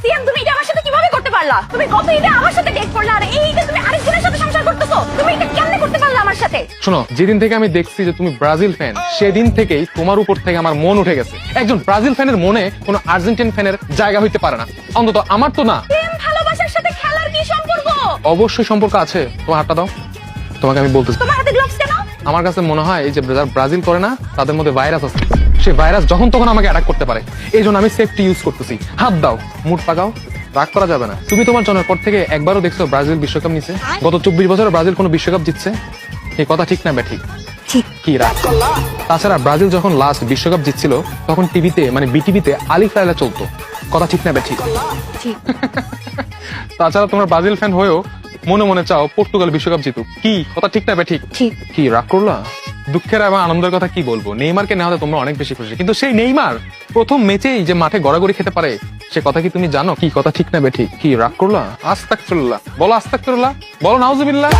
সিয়াম, তুমি এটা আমার সাথে কিভাবে করতে পারলা? তুমি গত ঈদে আমার সাথে ডেট করলা আর এই ঈদে তুমি আরেকজনের সাথে সংসার করতেছো। তুমি এটা কেমনে করতে পারলা আমার সাথে? শোনো, যেদিন থেকে আমি দেখছি যে তুমি ব্রাজিল ফ্যান, সেদিন থেকেই তোমার উপর থেকে আমার মন উঠে গেছে। একজন ব্রাজিল ফ্যানের মনে কোনো আর্জেন্টিন ফ্যানের জায়গা হইতে পারে না, অন্তত আমার তো না। প্রেম ভালোবাসার সাথে খেলার কি সম্পর্ক? অবশ্যই সম্পর্ক আছে। তোমার হাতটা দাও, তোমাকে আমি বলতেছি। তোমার হাতে গ্লোভস কেন? আমার কাছে মনে হয় এই যে যারা ব্রাজিল করে না, তাদের মধ্যে ভাইরাস আছে। সে ভাইরাস যখন তখন আমাকে অ্যাটাক করতে পারে, এই জন্য আমি সেফটি ইউজ করতেছি। হাত দাও, মুড পাকাও, রাগ করা যাবে না। তুমি তোমার জন্মের পর থেকে একবারও দেখছো ব্রাজিল বিশ্বকাপ নিছে? গত 24 বছরে ব্রাজিল কোনো বিশ্বকাপ জিতছে? এই কথা ঠিক না ব্যাঠিক? ঠিক। কি রাগ? তাছাড়া ব্রাজিল যখন লাস্ট বিশ্বকাপ জিতছিল তখন টিভিতে মানে বিটিভিতে আলিফ লায়লা চলতো। কথা ঠিক না ব্যাঠিক? ঠিক। তাছাড়া তোমরা ব্রাজিল ফ্যান হয়েও মনে মনে চাও পর্তুগাল বিশ্বকাপ জিতুক। কি কথা ঠিক না ব্যাঠিক? ঠিক। কি রাগ করলা? দুঃখের এবং আনন্দের কথা কি বলবো, নেইমারকে নেওয়াতে তোমরা অনেক বেশি খুশি, কিন্তু সেই নেইমার প্রথম ম্যাচেই যে মাঠে গড়াগড়ি খেতে পারে, সে কথা কি তুমি জানো? কি কথা ঠিক না ব্যাঠিক? কি রাগ করলা? আস্তাগফিরুল্লাহ বলো, আস্তাগফিরুল্লাহ বলো, নাউজুবিল্লাহ।